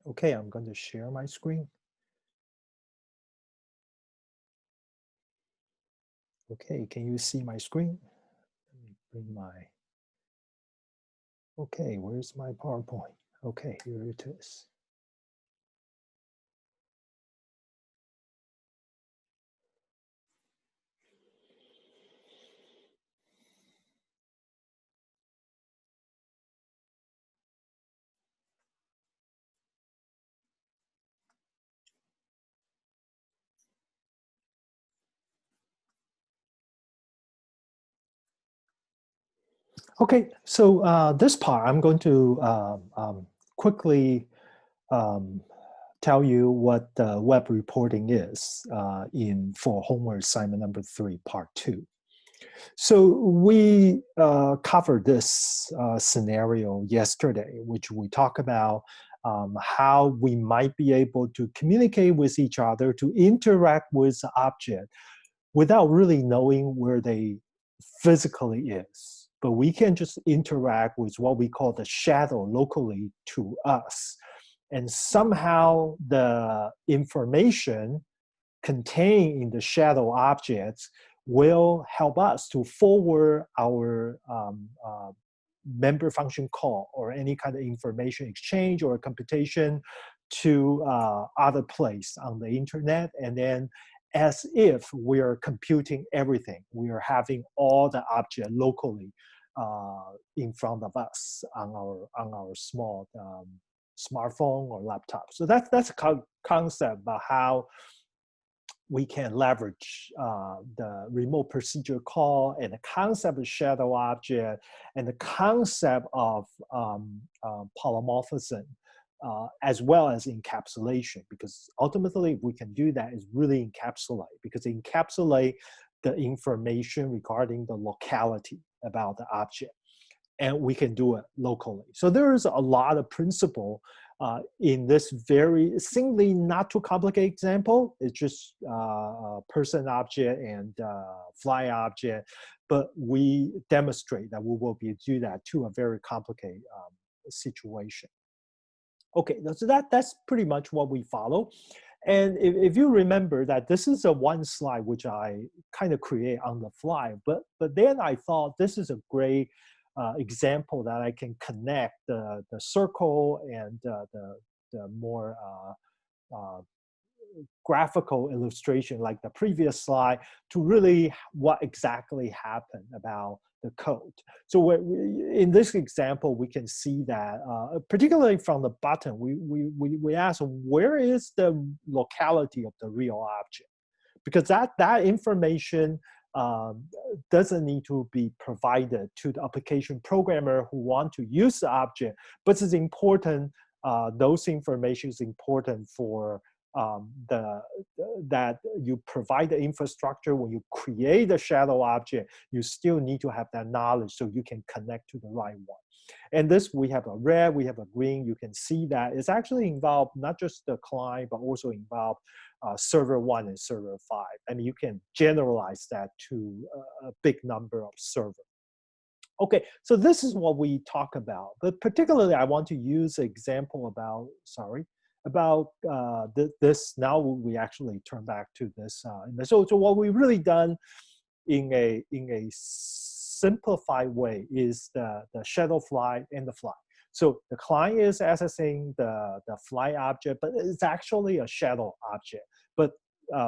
Okay, I'm going to share my screen. Okay, can you see my screen? Let me bring my, okay, where's my PowerPoint? Okay, here it is. Okay, so this part, I'm going to quickly tell you what web reporting is for homework assignment number 3, part 2. So we covered this scenario yesterday, which we talked about how we might be able to communicate with each other, to interact with the object without really knowing where they physically is. But we can just interact with what we call the shadow locally to us. And somehow the information contained in the shadow objects will help us to forward our member function call or any kind of information exchange or computation to other place on the internet. And then as if we are computing everything, we are having all the object locally in front of us on our small smartphone or laptop. So that's a concept about how we can leverage the remote procedure call and the concept of shadow object and the concept of polymorphism as well as encapsulation, because ultimately if we can do that is really encapsulate, because encapsulate the information regarding the locality about the object, and we can do it locally. So there is a lot of principle in this very singly not too complicated example. It's just person object and fly object, but we demonstrate that we will be able to do that to a very complicated situation. Okay, so that's pretty much what we follow. And if you remember that this is a one slide which I kind of create on the fly, but then I thought this is a great example that I can connect the circle and the more graphical illustration like the previous slide to really what exactly happened about the code. So in this example, we can see that, particularly from the button, we ask where is the locality of the real object? Because that information doesn't need to be provided to the application programmer who want to use the object, but it's important, those information is important for that you provide the infrastructure. When you create a shadow object, you still need to have that knowledge so you can connect to the right one. And this, we have a red, we have a green. You can see that it's actually involved not just the client, but also involved server 1 and server 5. I mean, you can generalize that to a big number of servers. Okay, so this is what we talk about. But particularly, I want to use an example about, this. Now we actually turn back to this. So what we've really done in a simplified way is the shadow fly and the fly. So the client is accessing the fly object, but it's actually a shadow object. But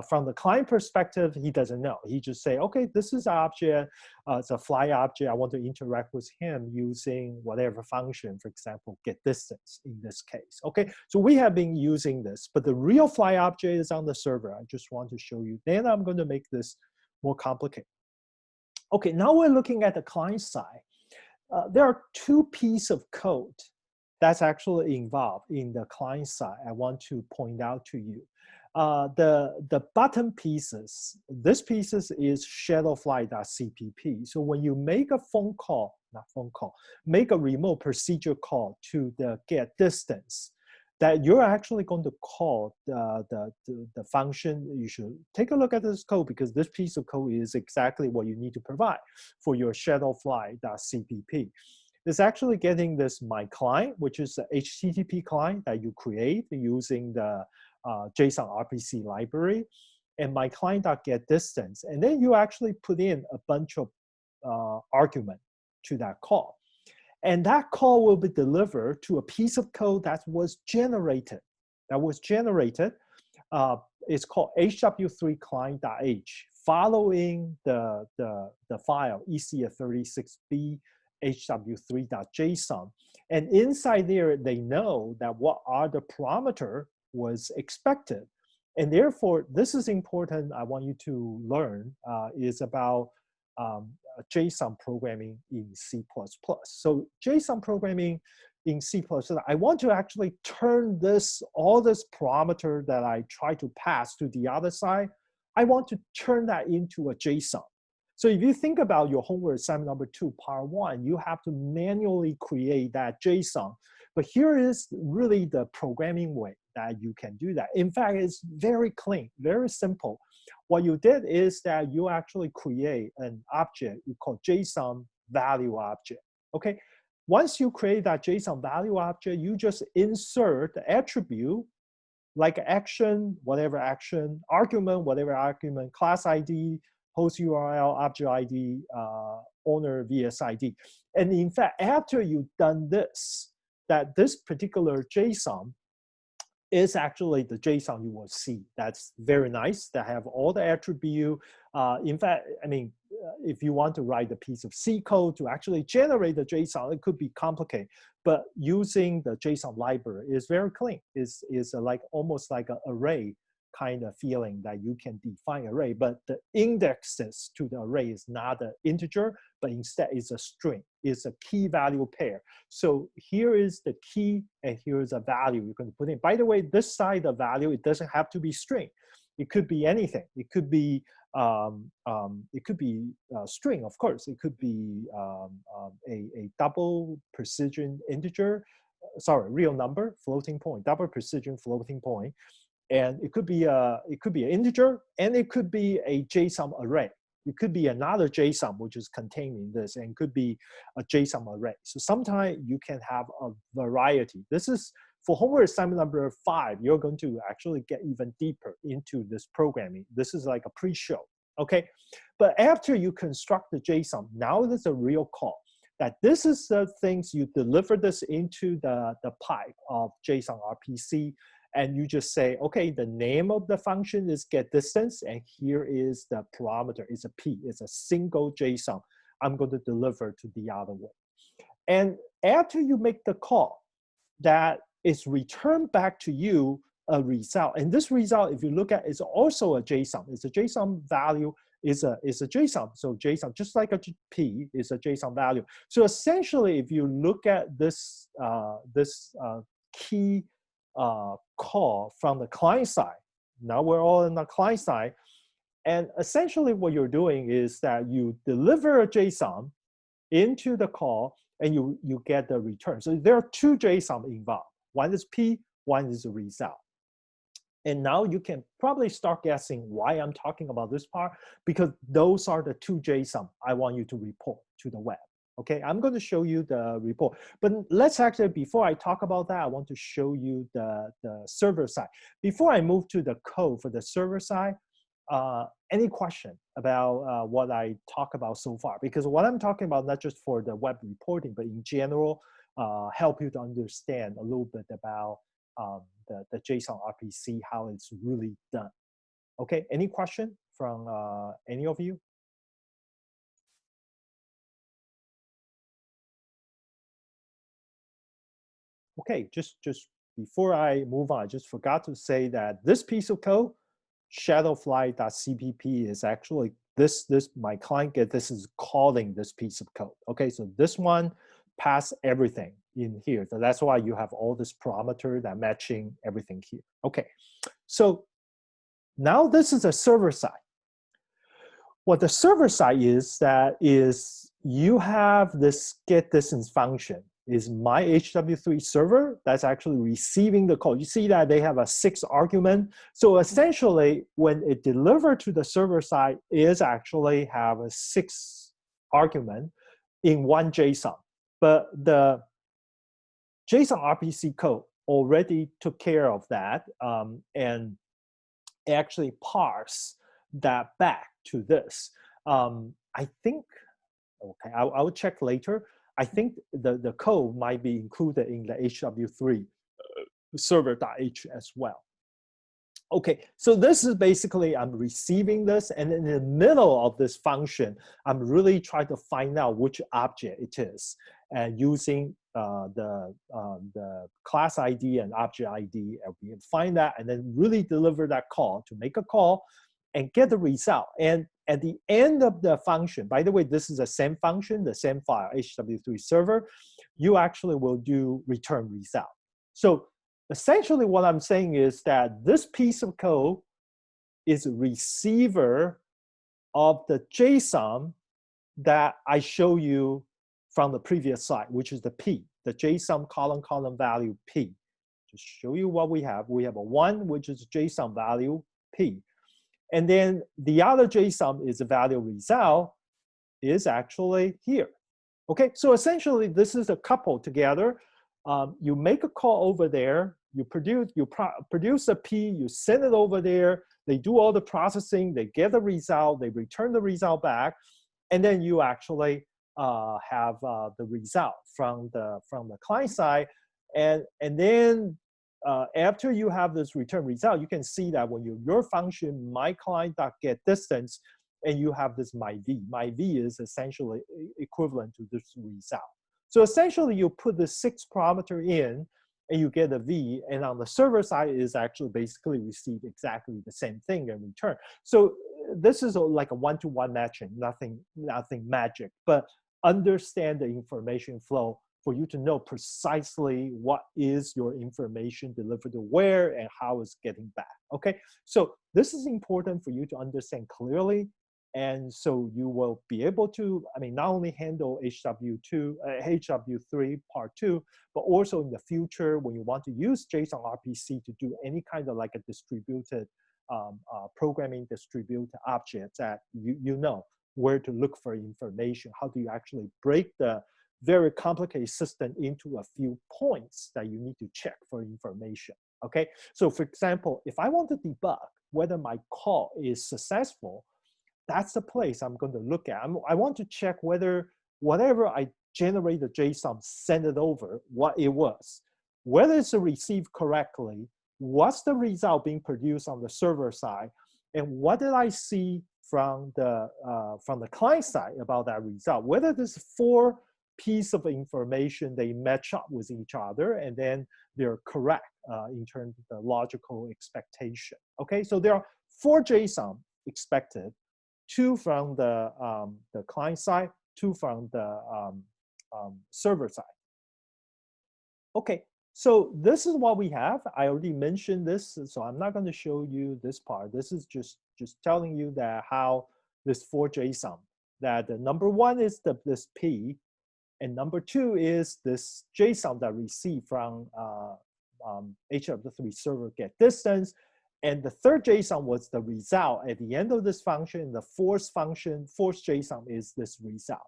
from the client perspective, he doesn't know. He just say, okay, this is an object, it's a fly object. I want to interact with him using whatever function, for example, get distance in this case. Okay, so we have been using this, but the real fly object is on the server. I just want to show you. Then I'm going to make this more complicated. Okay, now we're looking at the client side. There are two pieces of code that's actually involved in the client side I want to point out to you. The bottom pieces, this pieces is shadowfly.cpp. So when you make a make a remote procedure call to the get distance, that you're actually going to call the function. You should take a look at this code, because this piece of code is exactly what you need to provide for your shadowfly.cpp. is actually getting this my client, which is the HTTP client that you create using the JSON RPC library, and my client.getDistance. And then you actually put in a bunch of argument to that call. And that call will be delivered to a piece of code that was generated. It's called HW3 client.h, following the file ecs36b HW3.json. And inside there, they know that what are the parameter was expected. And therefore, this is important. I want you to learn is about JSON programming in C++. So JSON programming in C++, I want to actually turn all this parameter that I try to pass to the other side, I want to turn that into a JSON. So if you think about your homework assignment number 2, part 1, you have to manually create that JSON. But here is really the programming way that you can do that. In fact, it's very clean, very simple. What you did is that you actually create an object you call JSON value object, okay? Once you create that JSON value object, you just insert the attribute like action, whatever action, argument, whatever argument, class ID, host URL, object ID, owner VS ID. And in fact, after you've done this, this particular JSON is actually the JSON you will see. That's very nice to have all the attribute. In fact, I mean, if you want to write a piece of C code to actually generate the JSON, it could be complicated. But using the JSON library is very clean. Is like almost like an array kind of feeling that you can define array, but the indexes to the array is not an integer, but instead is a string. It's a key value pair. So here is the key, and here is a value you can put in. By the way, this side of value, it doesn't have to be string. It could be anything. It could be string, of course. It could be a double precision integer, sorry, real number, floating point, double precision floating point. And it could be an integer, and it could be a JSON array. It could be another JSON which is contained in this, and could be a JSON array. So sometimes you can have a variety. This is for homework assignment number 5. You're going to actually get even deeper into this programming. This is like a pre-show, okay? But after you construct the JSON, now there's a real call. That this is the things you deliver this into the pipe of JSON RPC. And you just say, okay, the name of the function is getDistance, and here is the parameter. It's a P. It's a single JSON. I'm going to deliver to the other one. And after you make the call, that is returned back to you a result. And this result, if you look at, is also a JSON. It's a JSON value. Is a JSON. So JSON, just like a P, is a JSON value. So essentially, if you look at this key call from the client side. Now we're all on the client side. And essentially what you're doing is that you deliver a JSON into the call, and you get the return. So there are 2 JSON involved. One is P, one is the result. And now you can probably start guessing why I'm talking about this part, because those are the 2 JSON I want you to report to the web. Okay, I'm going to show you the report. But let's actually, before I talk about that, I want to show you the server side. Before I move to the code for the server side, any question about what I talk about so far? Because what I'm talking about, not just for the web reporting, but in general, help you to understand a little bit about the JSON RPC, how it's really done. Okay, any question from any of you? Okay, just before I move on, I just forgot to say that this piece of code, shadowfly.cpp, is actually my client this is calling this piece of code. Okay, so this one pass everything in here. So that's why you have all this parameter that matching everything here. Okay, so now this is a server side. What the server side is, that is you have this getDistance function. Is my HW3 server that's actually receiving the call. You see that they have a 6 argument. So essentially, when it delivered to the server side, it is actually have a 6 argument in one JSON. But the JSON RPC code already took care of that and actually parse that back to this. I think, okay, I will check later. I think the code might be included in the HW3 server.h as well. Okay, so this is basically, I'm receiving this, and in the middle of this function, I'm really trying to find out which object it is, and using the class ID and object ID, and we can find that, and then really deliver that call to make a call and get the result. And at the end of the function, by the way, this is the same function, the same file, HW3 server, you actually will do return result. So essentially what I'm saying is that this piece of code is a receiver of the JSON that I show you from the previous slide, which is the P, the JSON column value P. To show you what we have a 1, which is JSON value P. And then the other JSON is the value result is actually here. Okay, so essentially this is a couple together. You make a call over there, you produce a P, you send it over there, they do all the processing, they get the result, they return the result back, and then you actually have the result from the client side. And then after you have this return result, you can see that when your function myClient.getDistance, and you have this myV. myV is essentially equivalent to this result. So essentially, you put the 6 parameter in, and you get a V, and on the server side is actually basically receive exactly the same thing in return. So this is like a one-to-one matching, nothing magic, but understand the information flow for you to know precisely what is your information delivered to where and how it's getting back, okay? So this is important for you to understand clearly. And so you will be able to, I mean, not only handle HW3 part 2, but also in the future when you want to use JSON RPC to do any kind of like a distributed programming distributed objects that you know where to look for information. How do you actually break the very complicated system into a few points that you need to check for information, okay? So for example, if I want to debug whether my call is successful, that's the place I'm going to look at. I want to check whether whatever I generate the JSON, send it over, what it was, whether it's received correctly, what's the result being produced on the server side, and what did I see from the client side about that result, whether there's 4 pieces of information, they match up with each other, and then they're correct in terms of the logical expectation. Okay, so there are 4 JSON expected, 2 from the client side, 2 from the server side. Okay, so this is what we have. I already mentioned this, so I'm not going to show you this part. This is just telling you that how this 4 JSON, that the number 1 is this P, and number 2 is this JSON that received from HW3 server get distance. And the 3rd JSON was the result at the end of this function. The 4th JSON is this result.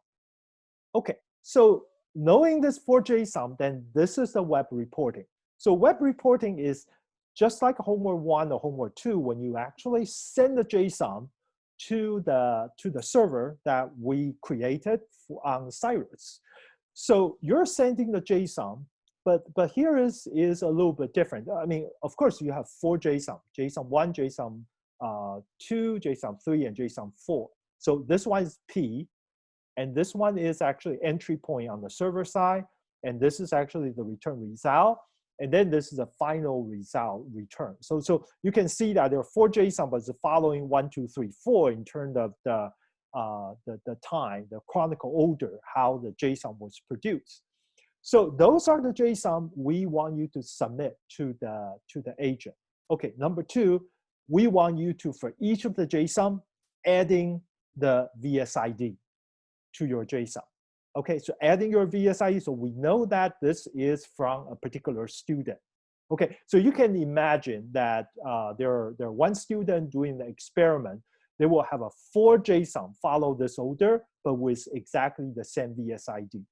Okay, so knowing this 4 JSON, then this is the web reporting. So web reporting is just like homework 1 or homework 2, when you actually send the JSON to the server that we created on Cyrus. So you're sending the JSON, but here is a little bit different. I mean, of course, you have 4 JSON, JSON 1, JSON 2, JSON 3, and JSON 4. So this one is P, and this one is actually entry point on the server side, and this is actually the return result, and then this is a final result return. So you can see that there are 4 JSON, but it's the following 1, 2, 3, 4 in terms of the time, the chronicle order, how the JSON was produced. So those are the JSON we want you to submit to the agent. Okay, number 2, we want you to, for each of the JSON, adding the VSID to your JSON. Okay, so adding your VSID, so we know that this is from a particular student. Okay, so you can imagine that there are 1 student doing the experiment. They will have a 4 JSON follow this order, but with exactly the same VSID.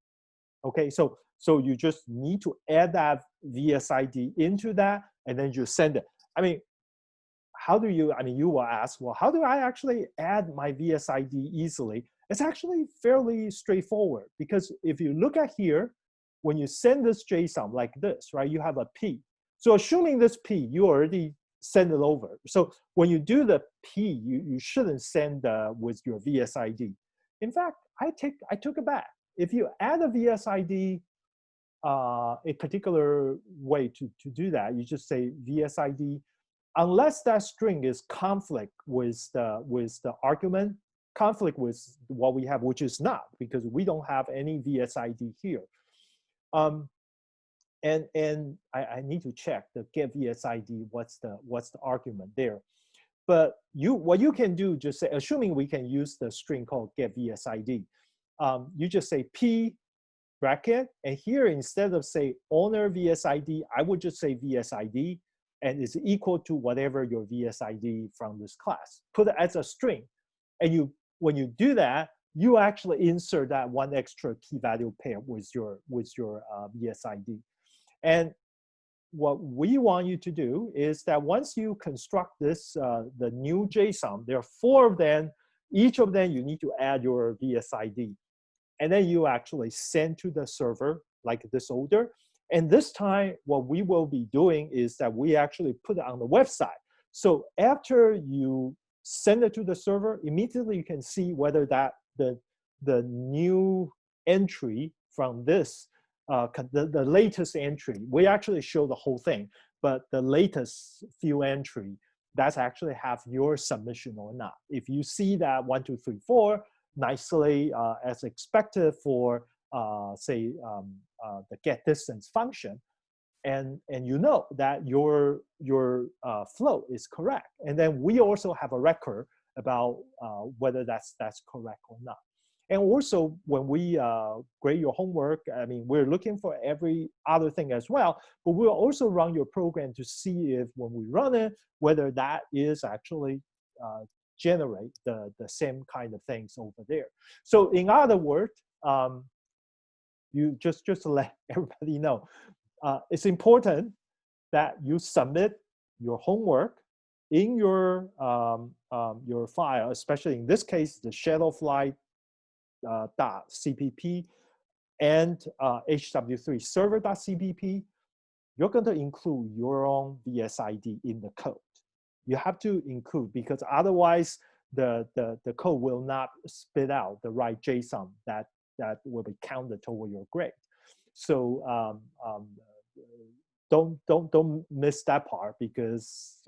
Okay, so you just need to add that VSID into that, and then you send it. I mean, how do you, I mean, you will ask, well, how do I actually add my VSID easily? It's actually fairly straightforward, because if you look at here, when you send this JSON like this, right, you have a P. So assuming this P, you already send it over. So when you do the P, you shouldn't send with your VSID. In fact, I took it back. If you add a VSID, a particular way to do that, you just say VSID, unless that string is conflict with the argument, conflict with what we have, which is not, because we don't have any VSID here. And I need to check the get VSID, what's the argument there. But what you can do, just say, assuming we can use the string called get VSID, you just say P bracket, and here instead of say owner VSID, I would just say VSID, and it's equal to whatever your VSID from this class. Put it as a string, and when you do that, you actually insert that one extra key value pair with your VSID. And what we want you to do is that once you construct this, the new JSON, there are 4 of them. Each of them you need to add your VSID. And then you actually send to the server like this order. And this time, what we will be doing is that we actually put it on the website. So after you send it to the server, immediately you can see whether that the new entry from this, the latest entry, we actually show the whole thing, but the latest few entry, that's actually have your submission or not. If you see that 1, 2, 3, 4, nicely as expected for say the get distance function, and you know that your flow is correct, and then we also have a record about whether that's correct or not. And also when we grade your homework, I mean, we're looking for every other thing as well, but we'll also run your program to see if when we run it, whether that is actually generate the same kind of things over there. So in other words, you just to let everybody know, it's important that you submit your homework in your file, especially in this case, the shadowfly .cpp and HW3 server.cpp. You're going to include your own VSID in the code. You have to include, because otherwise the code will not spit out the right JSON that will be counted toward your grade. So don't miss that part, because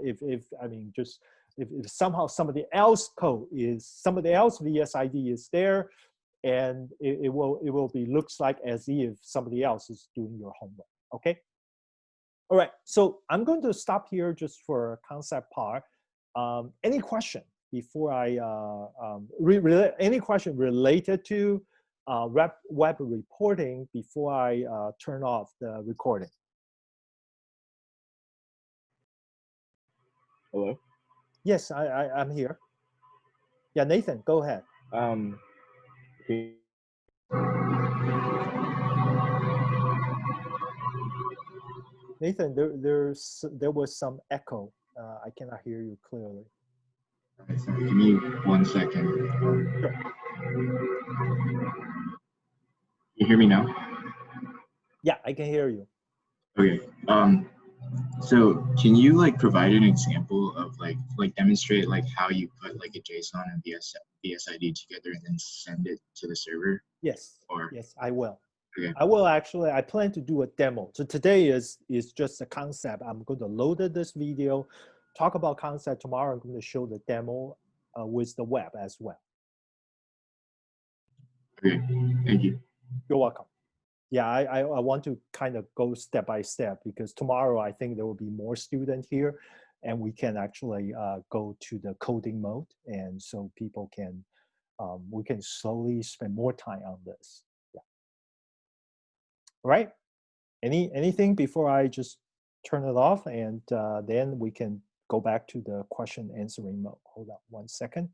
if I mean, just if somehow somebody else VSID is there, and it will be looks like as if somebody else is doing your homework. Okay. All right, so I'm going to stop here just for concept part. Any question before I, any question related to web reporting before I turn off the recording? Hello? Yes, I'm here. Yeah, Nathan, go ahead. Okay. Nathan, there was some echo. I cannot hear you clearly. Sorry, give me 1 second. Sure. You hear me now? Yeah, I can hear you. Okay. So can you like provide an example of like demonstrate like how you put like a JSON and VSID together and then send it to the server? Yes. Or yes, I will. okay. I will actually. I plan to do a demo. So today is just a concept. I'm going to load this video, talk about concept. Tomorrow I'm going to show the demo with the web as well. Okay. Thank you. You're welcome. Yeah, I want to kind of go step by step, because tomorrow I think there will be more students here, and we can actually go to the coding mode, and so people can we can slowly spend more time on this. Yeah. All right. Anything before I just turn it off, and then we can go back to the question answering mode. Hold on 1 second.